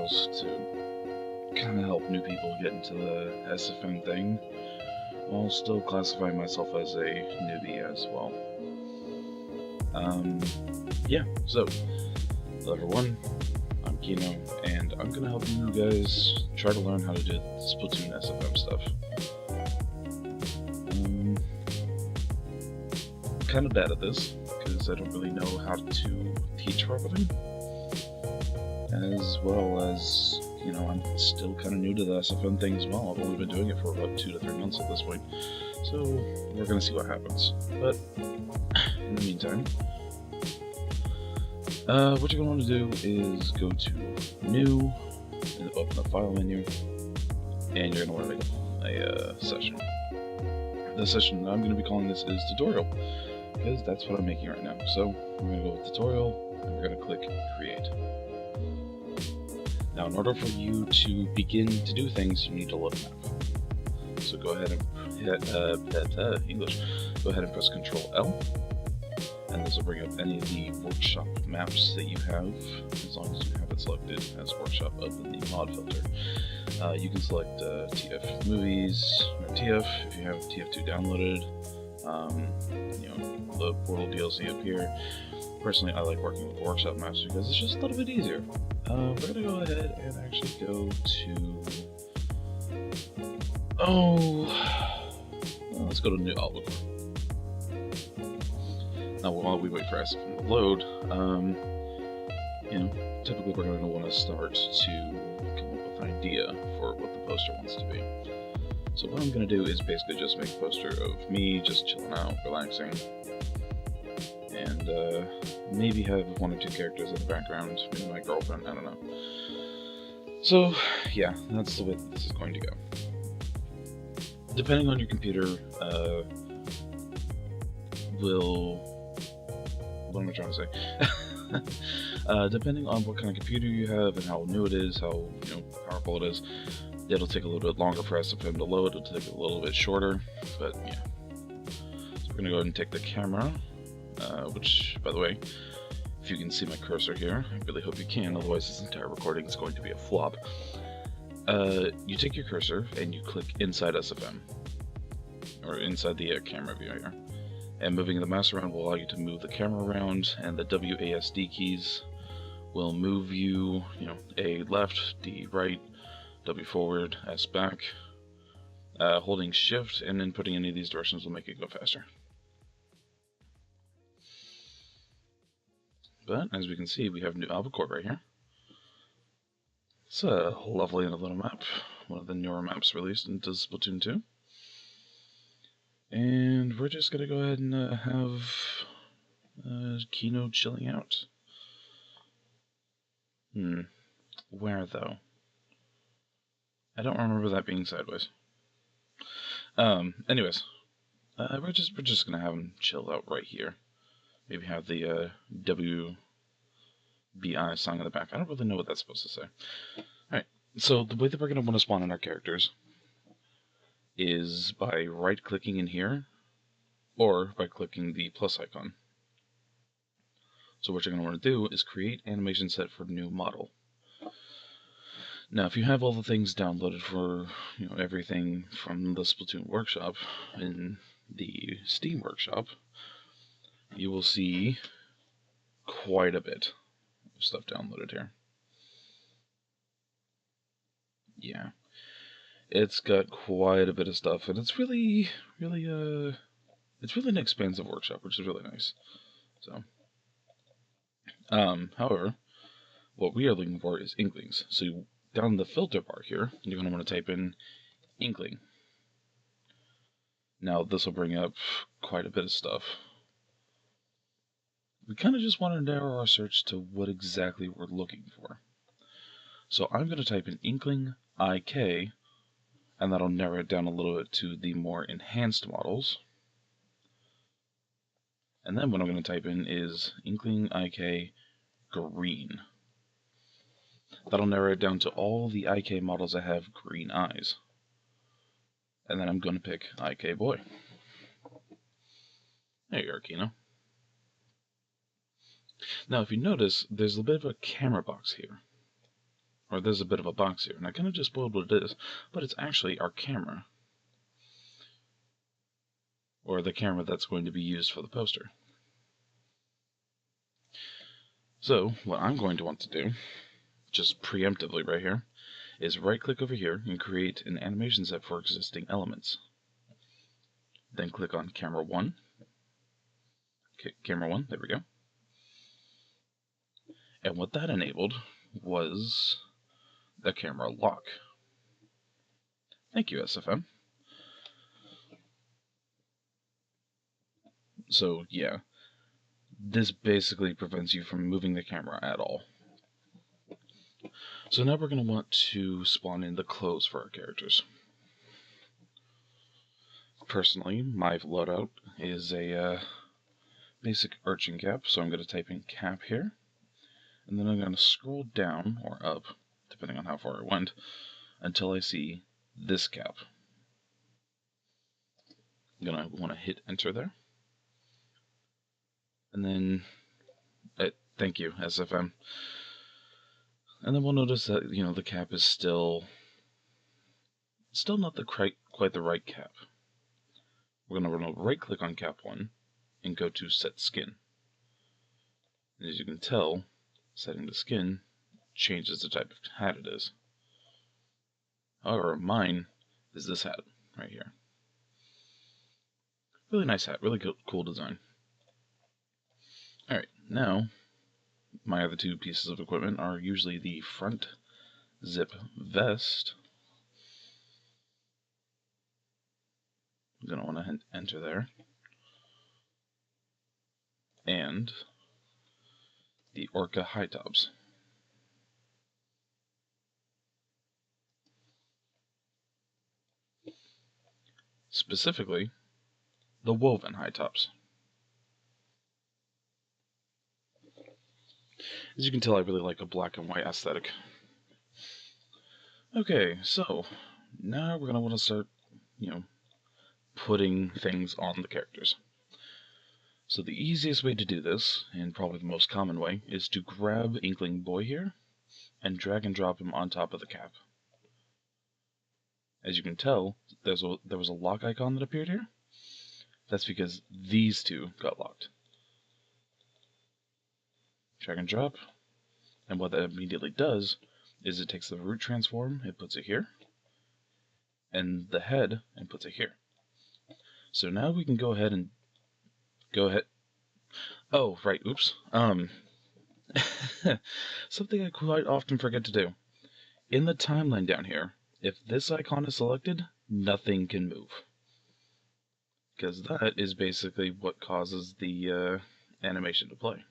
else to kind of help new people get into the SFM thing, while still classifying myself as a newbie as well. Yeah, so, level 1, I'm Kino, and I'm gonna help you guys try to learn how to do Splatoon SFM stuff. I'm kind of bad at this, because I don't really know how to teach properly, as well as, you know, I'm still kind of new to the SFM thing as well. I've only been doing it for about 2 to 3 months at this point, so we're gonna see what happens. But, in the meantime, what you're going to want to do is go to New, and open the File menu, and you're going to want to make a session. The session I'm going to be calling this is Tutorial, because that's what I'm making right now. So we're going to go with Tutorial, and we're going to click Create. Now, in order for you to begin to do things, you need a load map. So go ahead and hit English. Go ahead and press Control L. And this will bring up any of the workshop maps that you have, as long as you have it selected as workshop up in the mod filter. You can select TF movies, or TF if you have TF2 downloaded, you know, the Portal DLC up here. Personally, I like working with workshop maps because it's just a little bit easier. We're going to go ahead and actually go to... let's go to New Albuquerque. Now, while we wait for SFM to load, you know, typically we're going to want to start to come up with an idea for what the poster wants to be. So what I'm going to do is basically just make a poster of me just chilling out, relaxing, and maybe have 1 or 2 characters in the background, maybe my girlfriend, I don't know. So, yeah, that's the way that this is going to go. Depending on your computer, what am I trying to say? Depending on what kind of computer you have and how new it is, how powerful it is, it'll take a little bit longer for SFM to load. It'll take a little bit shorter, but yeah. So we're gonna go ahead and take the camera, which, by the way, if you can see my cursor here, I really hope you can. Otherwise, this entire recording is going to be a flop. You take your cursor and you click inside SFM, or inside the camera view here. And moving the mouse around will allow you to move the camera around, and the WASD keys will move you, A left, D right, W forward, S back. Holding shift and inputting any of these directions will make it go faster. But, as we can see, we have New Albuquerque right here. It's a lovely little map, one of the newer maps released into Splatoon 2. And we're just gonna go ahead and have Kino chilling out. Where though? I don't remember that being sideways. Anyways, we're just gonna have him chill out right here. Maybe have the WBI song in the back. I don't really know what that's supposed to say. Alright, so the way that we're gonna want to spawn in our characters is by right-clicking in here, or by clicking the plus icon. So what you're going to want to do is create animation set for new model. Now, if you have all the things downloaded for everything from the Splatoon workshop in the Steam workshop, you will see quite a bit of stuff downloaded here. Yeah. It's got quite a bit of stuff, and it's really an expansive workshop, which is really nice. So, however, what we are looking for is inklings. So down the filter bar here, you're going to want to type in inkling. Now this will bring up quite a bit of stuff. We kind of just want to narrow our search to what exactly we're looking for. So I'm going to type in inkling IK, and that'll narrow it down a little bit to the more enhanced models. And then what I'm going to type in is inkling IK green. That'll narrow it down to all the IK models that have green eyes. And then I'm going to pick IK boy. There you are, Kino. Now if you notice, there's a bit of a camera box here. or there's a bit of a box here, and I kind of just spoiled what it is, but it's actually our camera, or the camera that's going to be used for the poster. So, what I'm going to want to do, just preemptively right here, is right-click over here and create an animation set for existing elements. Then click on Camera 1. Okay, Camera 1, there we go. And what that enabled was the camera lock. Thank you, SFM. So, yeah, this basically prevents you from moving the camera at all. So now we're going to want to spawn in the clothes for our characters. Personally, my loadout is a basic urchin cap, so I'm going to type in cap here, and then I'm going to scroll down, or up, depending on how far I went, until I see this cap. I'm going to want to hit enter there. And then, thank you, SFM. And then we'll notice that, the cap is still not quite the right cap. We're going to right-click on cap 1 and go to set skin. And as you can tell, setting the skin changes the type of hat it is. However, mine is this hat right here. Really nice hat, really cool design. Alright, now my other two pieces of equipment are usually the front zip vest. I'm going to want to enter there. And the orca high tops. Specifically, the woven high tops. As you can tell, I really like a black and white aesthetic. Okay, so now we're going to want to start, putting things on the characters. So the easiest way to do this, and probably the most common way, is to grab Inkling Boy here and drag and drop him on top of the cap. As you can tell, there was a lock icon that appeared here. That's because these two got locked. Drag and drop, and what that immediately does is it takes the root transform, it puts it here, and the head, and puts it here. So now we can go ahead. Oh, right, oops. Something I quite often forget to do. In the timeline down here, if this icon is selected, nothing can move. Because that is basically what causes the animation to play.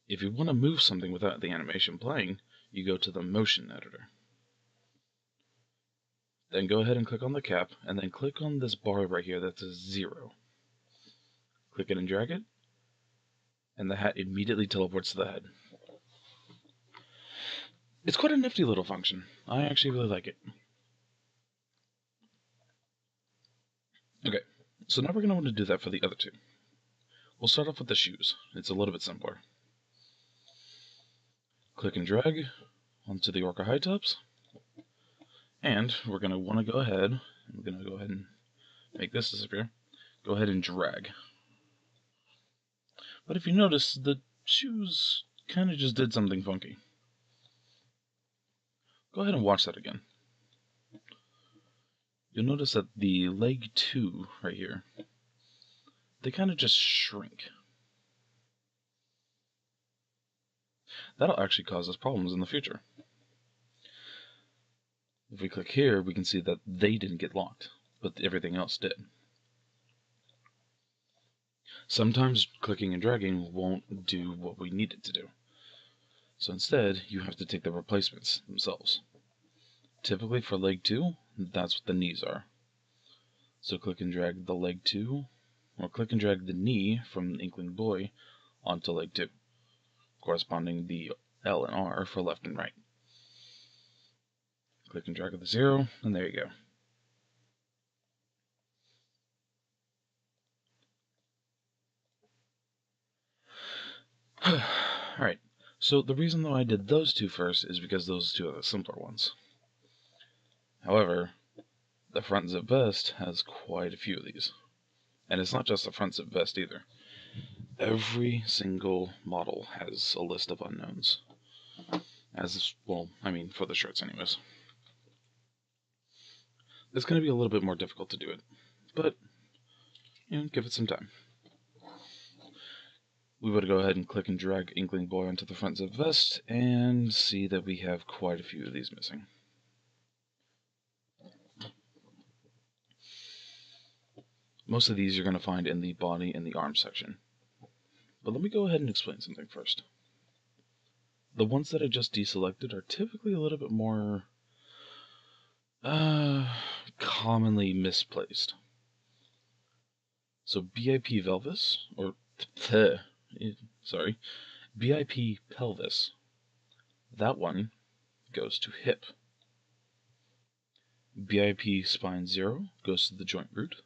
If you want to move something without the animation playing, you go to the motion editor. Then go ahead and click on the cap, and then click on this bar right here that says 0. Click it and drag it, and the hat immediately teleports to the head. It's quite a nifty little function. I actually really like it. Okay, so now we're going to want to do that for the other two. We'll start off with the shoes. It's a little bit simpler. Click and drag onto the orca high tops. And we're going to want to go ahead, and make this disappear. Go ahead and drag. But if you notice, the shoes kind of just did something funky. Go ahead and watch that again. You'll notice that the leg 2 right here, they kind of just shrink. That'll actually cause us problems in the future. If we click here, we can see that they didn't get locked, but everything else did. Sometimes clicking and dragging won't do what we need it to do. So instead, you have to take the replacements themselves. Typically for leg 2, that's what the knees are. So click and drag the leg 2, or click and drag the knee from Inkling Boy onto leg 2, corresponding the L and R for left and right. Click and drag the 0, and there you go. Alright, So the reason though I did those two first is because those two are the simpler ones. However, the front zip vest has quite a few of these. And it's not just the front zip vest either. Every single model has a list of unknowns. As well, I mean, for the shirts anyways. It's going to be a little bit more difficult to do it, but, give it some time. We would go ahead and click and drag Inkling Boy onto the front zip vest, and see that we have quite a few of these missing. Most of these you're going to find in the body and the arm section. But let me go ahead and explain something first. The ones that I just deselected are typically a little bit more commonly misplaced. So BIP Velvis, or BIP Pelvis, that one goes to hip. BIP Spine 0 goes to the joint root.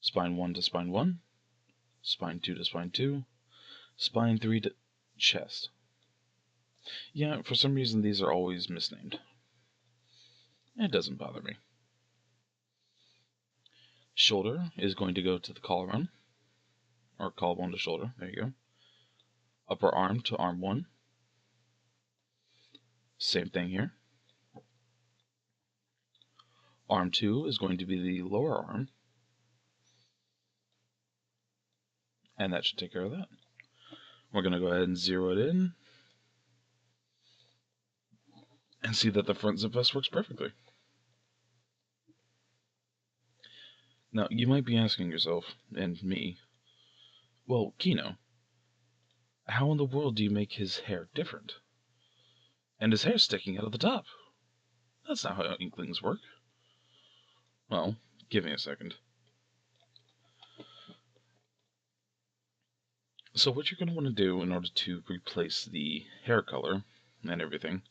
Spine 1 to Spine 1. Spine 2 to Spine 2. Spine 3 to chest. Yeah, for some reason these are always misnamed. It doesn't bother me. Shoulder is going to go to the collarbone, or collarbone to shoulder, there you go. Upper arm to arm 1. Same thing here. Arm 2 is going to be the lower arm, and that should take care of that. We're going to go ahead and zero it in, and see that the front zip vest works perfectly. Now, you might be asking yourself, and me, well, Kino, how in the world do you make his hair different? And his hair's sticking out of the top. That's not how inklings work. Well, give me a second. So what you're going to want to do in order to replace the hair color and everything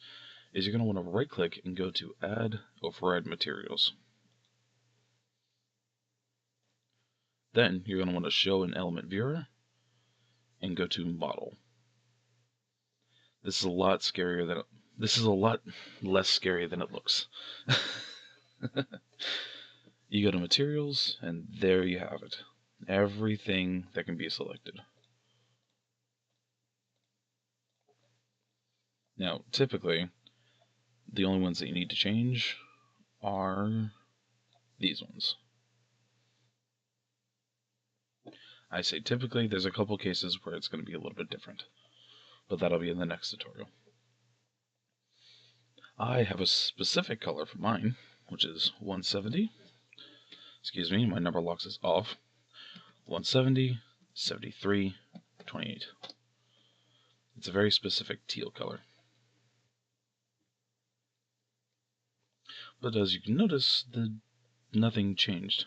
is you're going to want to right click and go to Add Override Materials. Then you're going to want to show an element viewer and go to Model. This is a lot less scary than it looks. You go to Materials, and there you have it. Everything that can be selected. Now, typically, the only ones that you need to change are these ones. I say typically, there's a couple cases where it's going to be a little bit different, but that'll be in the next tutorial. I have a specific color for mine, which is 170. Excuse me, my number locks is off. 170, 73, 28. It's a very specific teal color. But as you can notice, nothing changed.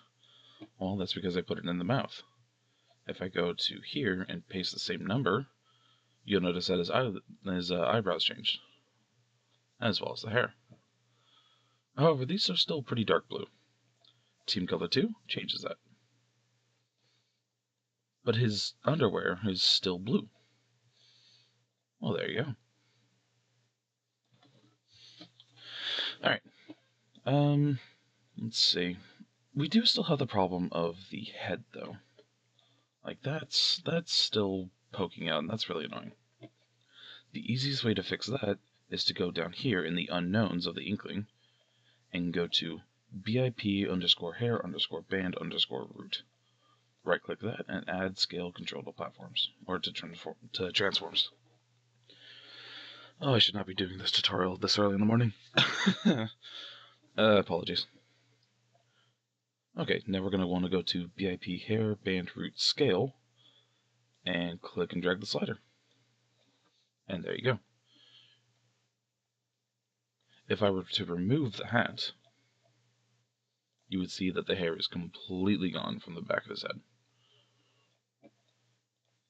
Well, that's because I put it in the mouth. If I go to here and paste the same number, you'll notice that his eyebrows changed, as well as the hair. However, these are still pretty dark blue. Team Color 2 changes that. But his underwear is still blue. Well, there you go. Alright. Let's see. We do still have the problem of the head, though. Like, that's still poking out, and that's really annoying. The easiest way to fix that is to go down here in the unknowns of the inkling and go to BIP underscore hair underscore band underscore root. Right click that and add scale control to platforms, or to transforms. Oh, I should not be doing this tutorial this early in the morning. Apologies. Okay, now we're going to want to go to BIP hair band root scale and click and drag the slider. And there you go. If I were to remove the hat, you would see that the hair is completely gone from the back of his head.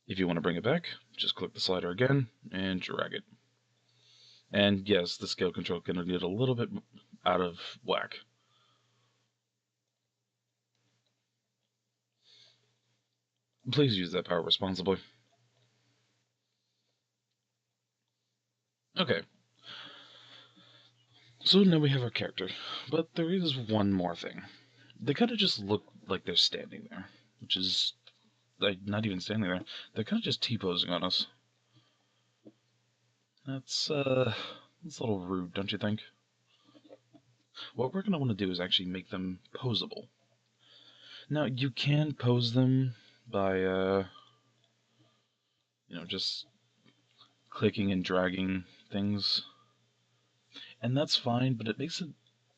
If you want to bring it back, just click the slider again and drag it. And yes, the scale control can get a little bit out of whack. Please use that power responsibly. Okay, so now we have our character, but there is one more thing. They kind of just look like they're standing there, which is, like, not even standing there. They're kind of just T-posing on us. That's a little rude, don't you think? What we're going to want to do is actually make them posable. Now, you can pose them by, just clicking and dragging things. And that's fine, but it makes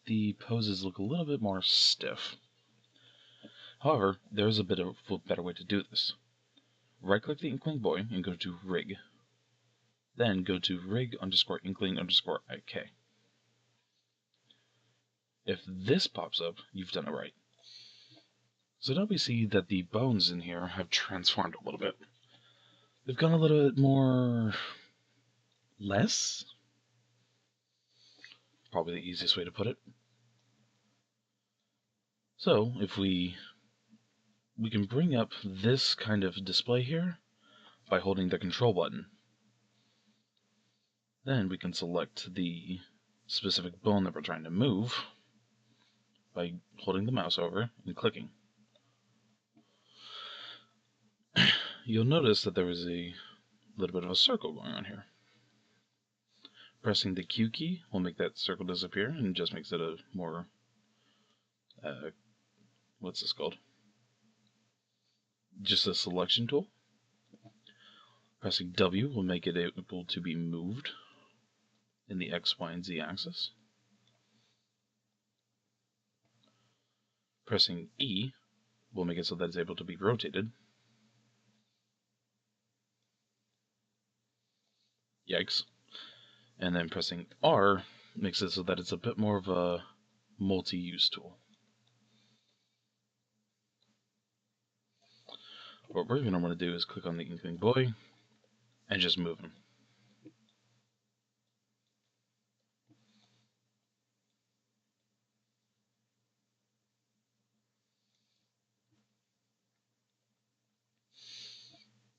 the poses look a little bit more stiff. However, there's a bit of a better way to do this. Right-click the Inkling Boy and go to Rig. Then go to rig_inkling_IK. If this pops up, you've done it right. So now we see that the bones in here have transformed a little bit. They've gone a little bit more... less? Probably the easiest way to put it. So, if we can bring up this kind of display here by holding the control button. Then we can select the specific bone that we're trying to move by holding the mouse over and clicking. You'll notice that there is a little bit of a circle going on here. Pressing the Q key will make that circle disappear and just makes it a more, what's this called? Just a selection tool. Pressing W will make it able to be moved in the X, Y, and Z axis. Pressing E will make it so that it's able to be rotated. Yikes. And then pressing R makes it so that it's a bit more of a multi-use tool. What we're going to want to do is click on the Inkling Boy and just move him.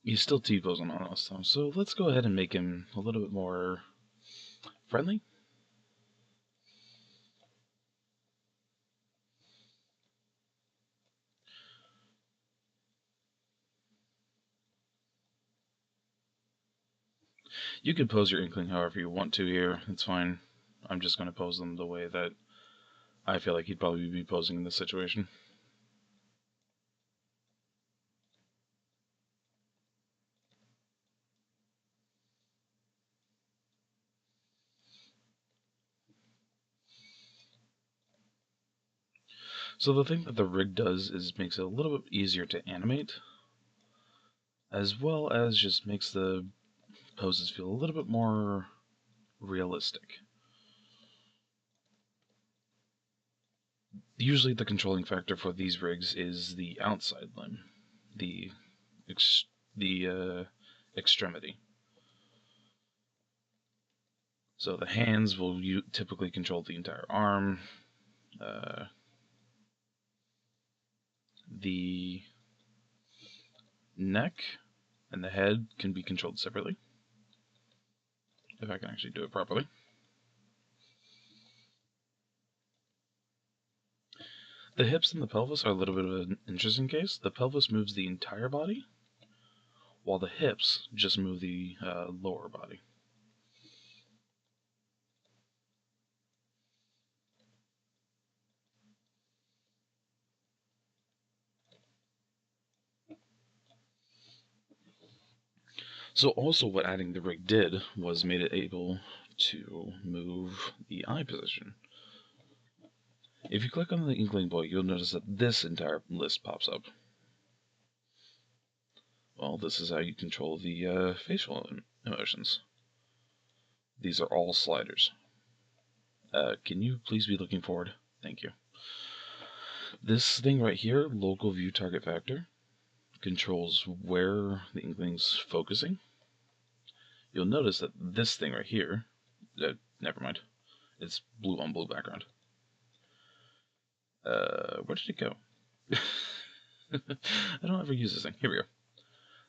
He's still T-posing on us though, so let's go ahead and make him a little bit more friendly. You can pose your Inkling however you want to here, it's fine. I'm just going to pose them the way that I feel like he'd probably be posing in this situation. So the thing that the rig does is makes it a little bit easier to animate, as well as just makes the poses feel a little bit more realistic. Usually the controlling factor for these rigs is the outside limb, the extremity. So the hands will typically control the entire arm. The neck and the head can be controlled separately, if I can actually do it properly. The hips and the pelvis are a little bit of an interesting case. The pelvis moves the entire body, while the hips just move the lower body. So also what adding the rig did was made it able to move the eye position. If you click on the Inkling Boy, you'll notice that this entire list pops up. Well, this is how you control the facial emotions. These are all sliders. Can you please be looking forward? Thank you. This thing right here, local view target factor, controls where the Inkling's focusing. You'll notice that this thing right here, never mind, it's blue on blue background. Where did it go? I don't ever use this thing. Here we go.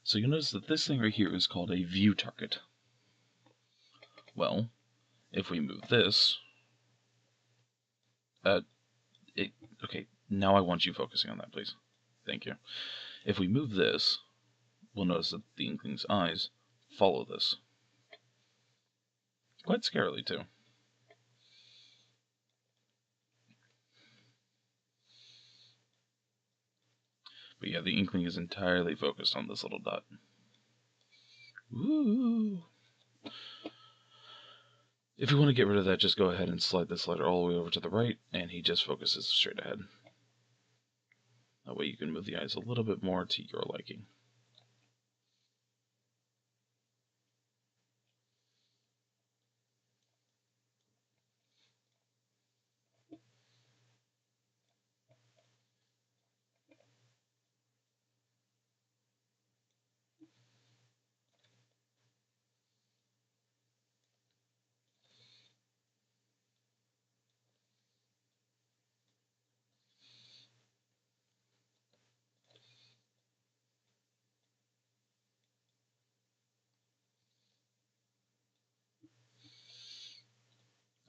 So you'll notice that this thing right here is called a view target. Well, if we move this, okay, now I want you focusing on that, please. Thank you. If we move this, we'll notice that the Inkling's eyes follow this. Quite scarily, too. But yeah, the Inkling is entirely focused on this little dot. Woo! If you want to get rid of that, just go ahead and slide this slider all the way over to the right, and he just focuses straight ahead. That way you can move the eyes a little bit more to your liking.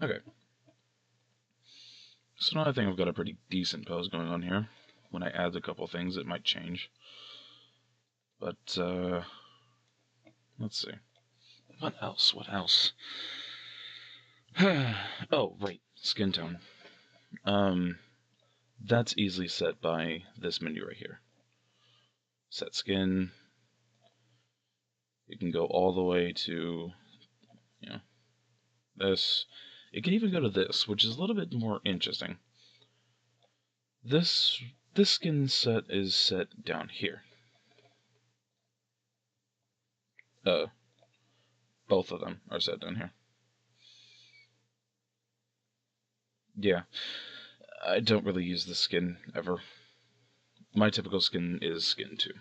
Okay. So now I think I've got a pretty decent pose going on here. When I add a couple things, it might change. But, let's see. What else? What else? Oh, right. Skin tone. That's easily set by this menu right here. Set skin. You can go all the way to, this. It can even go to this, which is a little bit more interesting. This skin set is set down here. Both of them are set down here. Yeah, I don't really use the skin ever. My typical skin is skin 2.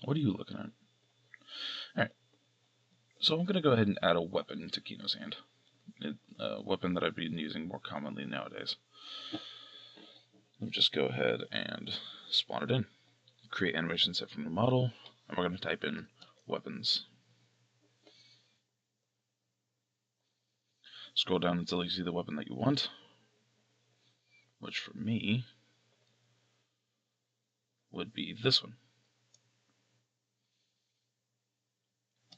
What are you looking at? Alright, so I'm going to go ahead and add a weapon to Kino's hand. A weapon that I've been using more commonly nowadays. Let me just go ahead and spawn it in. Create animation set from the model, and we're going to type in weapons. Scroll down until you see the weapon that you want, which for me would be this one.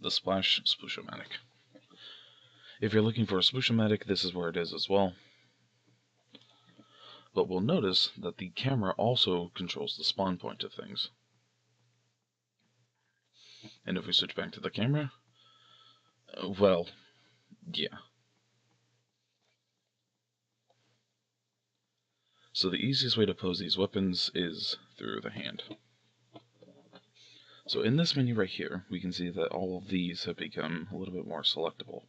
The Splash Splooshomatic. If you're looking for a Splooshomatic, this is where it is as well. But we'll notice that the camera also controls the spawn point of things. And if we switch back to the camera, well, yeah. So the easiest way to pose these weapons is through the hand. So in this menu right here, we can see that all of these have become a little bit more selectable.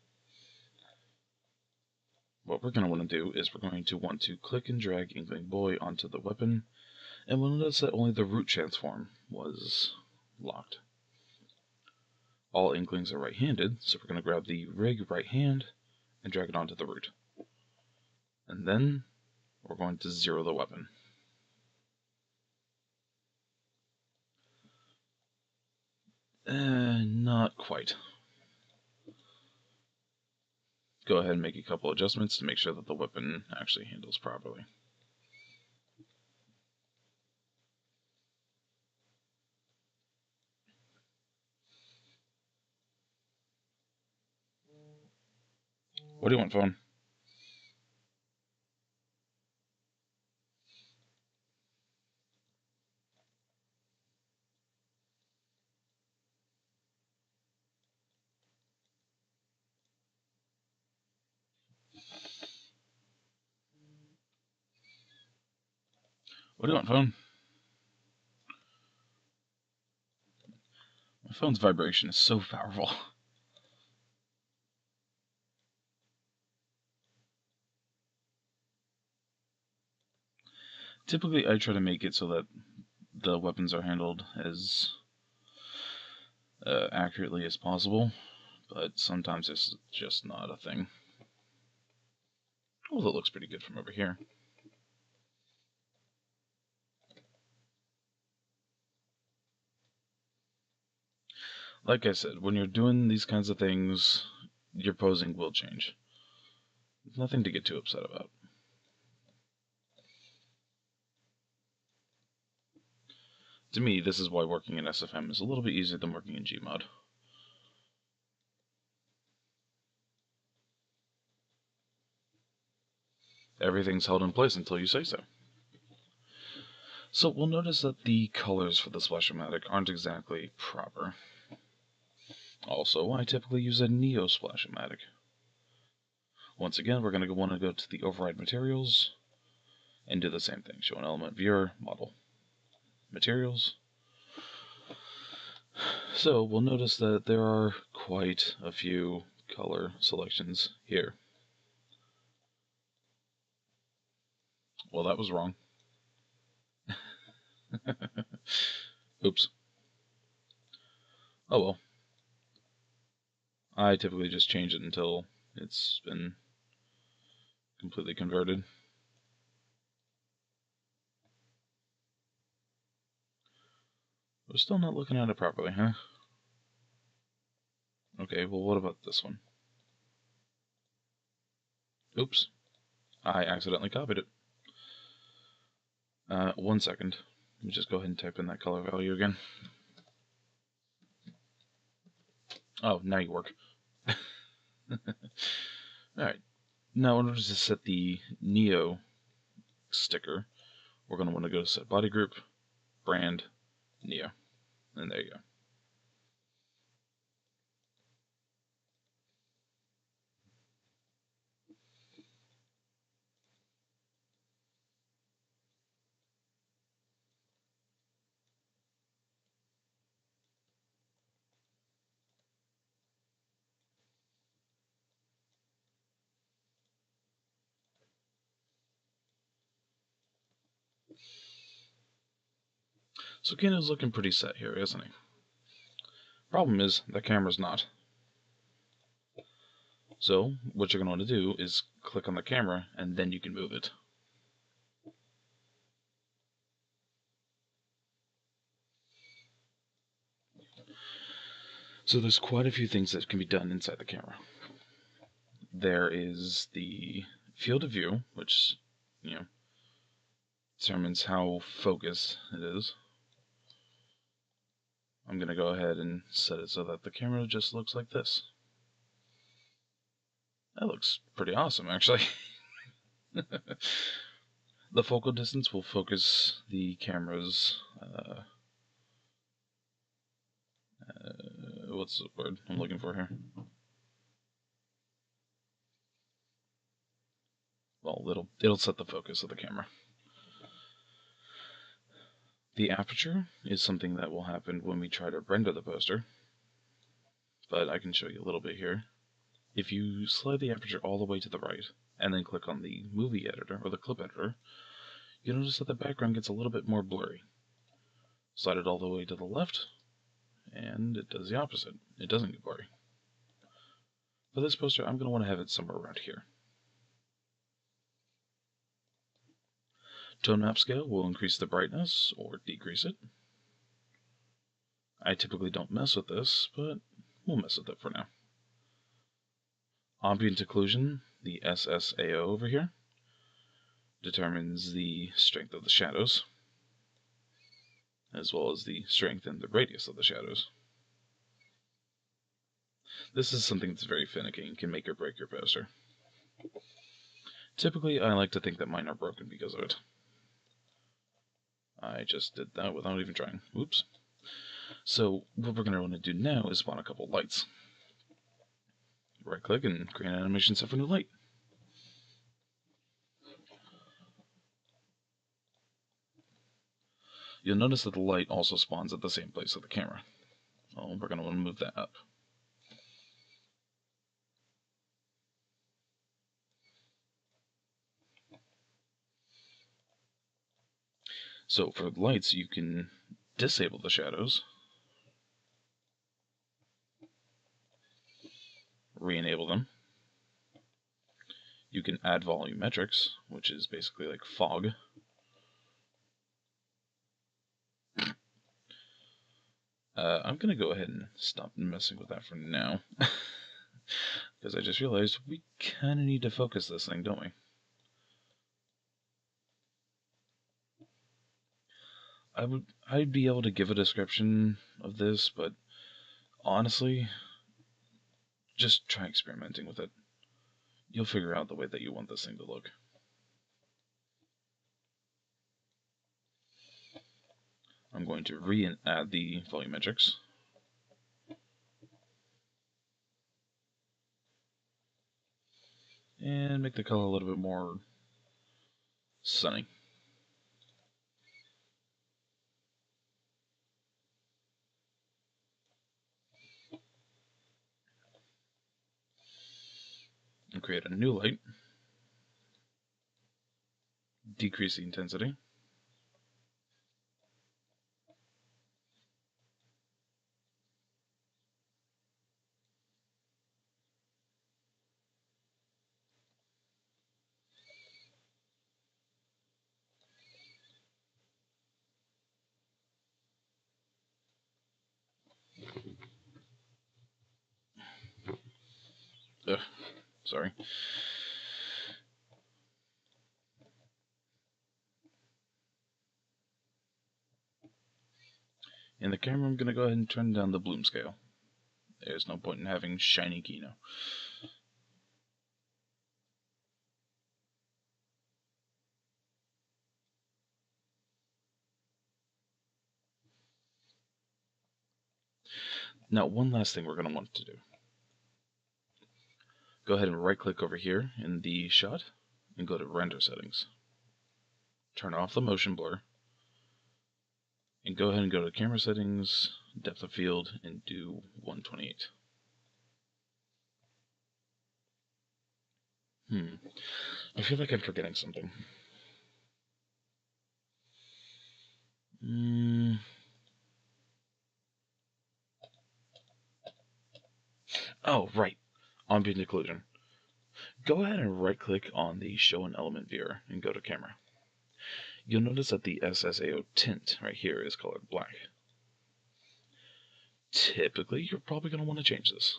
What we're going to want to do is we're going to want to click and drag Inkling Boy onto the weapon, and we'll notice that only the root transform was locked. All Inklings are right-handed, so we're going to grab the rig right hand and drag it onto the root. And then we're going to zero the weapon. Not quite. Go ahead and make a couple adjustments to make sure that the weapon actually handles properly. What do you want, phone? What do you want, phone? My phone's vibration is so powerful. Typically, I try to make it so that the weapons are handled as accurately as possible, but sometimes it's just not a thing. Although it looks pretty good from over here. Like I said, when you're doing these kinds of things, your posing will change. Nothing to get too upset about. To me, this is why working in SFM is a little bit easier than working in Gmod. Everything's held in place until you say so. So we'll notice that the colors for the Splash-O-Matic aren't exactly proper. Also, I typically use a Neo Splash-O-Matic. Once again, we're going to want to go to the Override Materials and do the same thing. Show an element viewer, model, materials. So we'll notice that there are quite a few color selections here. Well, that was wrong. Oops. Oh well. I typically just change it until it's been completely converted. We're still not looking at it properly, huh? Okay, well what about this one? Oops. I accidentally copied it. 1 second. Let me just go ahead and type in that color value again. Oh, now you work. Alright. Now in order to set the Neo sticker, we're going to want to go to Set Body Group, Brand, Neo. And there you go. So Kino's looking pretty set here, isn't he? Problem is, the camera's not. So, what you're going to want to do is click on the camera, and then you can move it. So there's quite a few things that can be done inside the camera. There is the field of view, which, determines how focused it is. I'm going to go ahead and set it so that the camera just looks like this. That looks pretty awesome, actually. The focal distance will focus the camera's, what's the word I'm looking for here? Well, it'll set the focus of the camera. The aperture is something that will happen when we try to render the poster, but I can show you a little bit here. If you slide the aperture all the way to the right, and then click on the movie editor, or the clip editor, you'll notice that the background gets a little bit more blurry. Slide it all the way to the left, and it does the opposite. It doesn't get blurry. For this poster, I'm going to want to have it somewhere around here. Tone map scale will increase the brightness, or decrease it. I typically don't mess with this, but we'll mess with it for now. Ambient occlusion, the SSAO over here, determines the strength of the shadows, as well as the strength and the radius of the shadows. This is something that's very finicky and can make or break your poster. Typically, I like to think that mine are broken because of it. I just did that without even trying. Oops. So, what we're going to want to do now is spawn a couple lights. Right click and create an animation set for new light. You'll notice that the light also spawns at the same place as the camera. So we're going to want to move that up. So for lights, you can disable the shadows, re-enable them. You can add volumetrics, which is basically like fog. I'm gonna go ahead and stop messing with that for now. Because I just realized we kinda need to focus this thing, don't we? I'd be able to give a description of this, but honestly, just try experimenting with it. You'll figure out the way that you want this thing to look. I'm going to re-add the volumetrics. And make the color a little bit more sunny. And create a new light. Decrease the intensity. Ugh, sorry. In the camera, I'm going to go ahead and turn down the bloom scale. There's no point in having shiny Kino. Now, one last thing we're going to want to do. Go ahead and right-click over here in the shot and go to Render Settings. Turn off the motion blur. And go ahead and go to Camera Settings, Depth of Field, and do 128. I feel like I'm forgetting something. Oh, right. Ambient occlusion. Go ahead and right-click on the Show an Element Viewer and go to Camera. You'll notice that the SSAO tint right here is colored black. Typically, you're probably going to want to change this.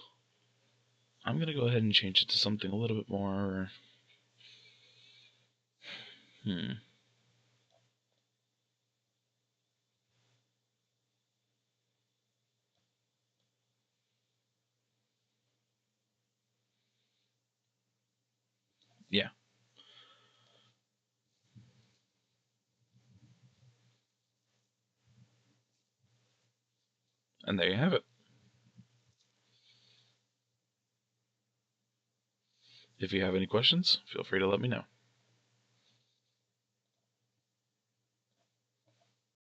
I'm going to go ahead and change it to something a little bit more... Yeah. And there you have it. If you have any questions, feel free to let me know.